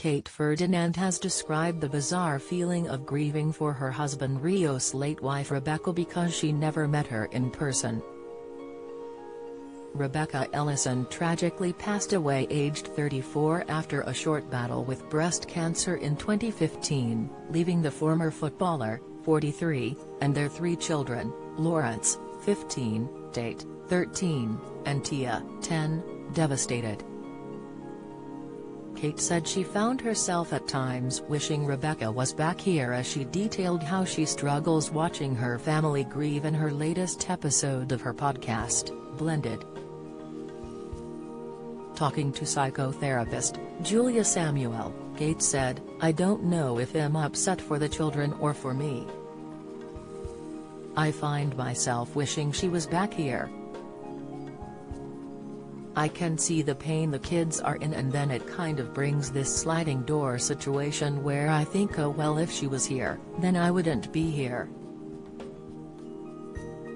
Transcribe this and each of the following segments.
Kate Ferdinand has described the bizarre feeling of grieving for her husband Rio's late wife Rebecca because she never met her in person. Rebecca Ellison tragically passed away aged 34 after a short battle with breast cancer in 2015, leaving the former footballer, 43, and their 3 children, Lawrence, 15, Tate, 13, and Tia, 10, devastated. Kate said she found herself at times wishing Rebecca was back here as she detailed how she struggles watching her family grieve in her latest episode of her podcast, Blended. Talking to psychotherapist Julia Samuel, Kate said, "I don't know if I'm upset for the children or for me. I find myself wishing she was back here. I can see the pain the kids are in, and then it kind of brings this sliding door situation where I think, oh well, if she was here, then I wouldn't be here."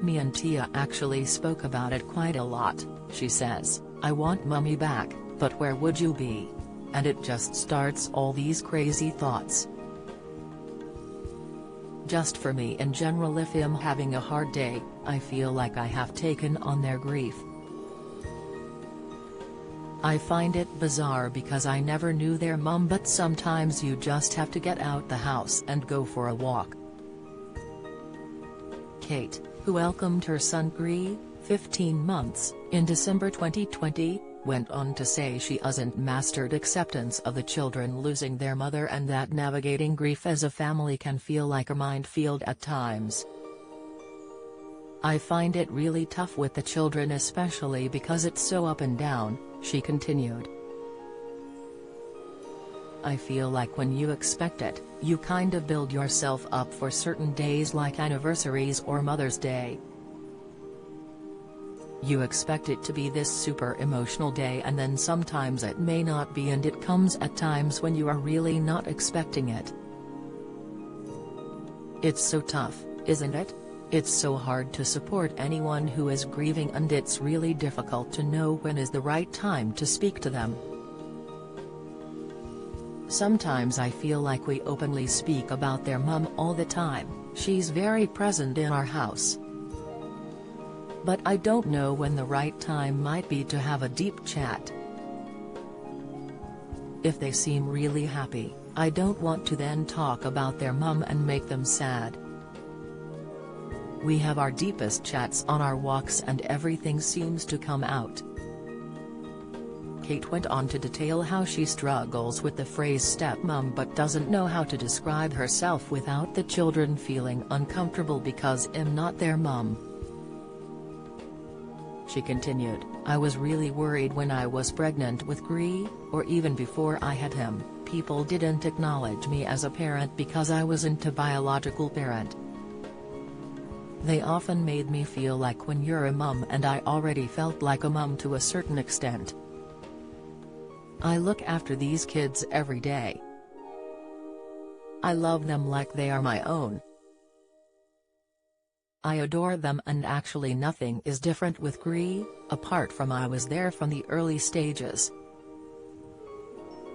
"Me and Tia actually spoke about it quite a lot," she says. "I want Mummy back, but where would you be? And it just starts all these crazy thoughts. Just for me in general, if I'm having a hard day, I feel like I have taken on their grief. I find it bizarre because I never knew their mum, but sometimes you just have to get out the house and go for a walk." Kate, who welcomed her son Gree, 15 months, in December 2020, went on to say she hasn't mastered acceptance of the children losing their mother and that navigating grief as a family can feel like a minefield at times. "I find it really tough with the children, especially because it's so up and down," she continued. "I feel like when you expect it, you kind of build yourself up for certain days like anniversaries or Mother's Day. You expect it to be this super emotional day, and then sometimes it may not be, and it comes at times when you are really not expecting it. It's so tough, isn't it? It's so hard to support anyone who is grieving, and it's really difficult to know when is the right time to speak to them. Sometimes I feel like we openly speak about their mum all the time, she's very present in our house. But I don't know when the right time might be to have a deep chat. If they seem really happy, I don't want to then talk about their mum and make them sad. We have our deepest chats on our walks and everything seems to come out." Kate went on to detail how she struggles with the phrase stepmom but doesn't know how to describe herself without the children feeling uncomfortable because I'm not their mum. She continued, "I was really worried when I was pregnant with Gree, or even before I had him. People didn't acknowledge me as a parent because I wasn't a biological parent. They often made me feel like when you're a mum, and I already felt like a mum to a certain extent. I look after these kids every day. I love them like they are my own. I adore them, and actually nothing is different with Gree, apart from I was there from the early stages."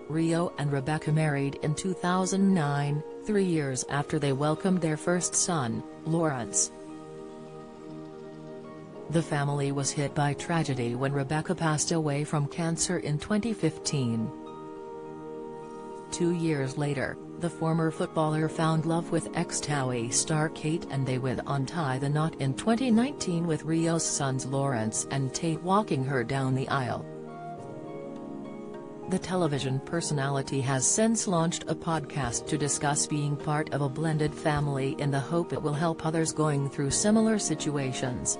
Rio and Rebecca married in 2009, 3 years after they welcomed their first son, Lawrence. The family was hit by tragedy when Rebecca passed away from cancer in 2015. 2 years later, the former footballer found love with ex-Towie star Kate, and they would untie the knot in 2019 with Rio's sons Lawrence and Tate walking her down the aisle. The television personality has since launched a podcast to discuss being part of a blended family in the hope it will help others going through similar situations.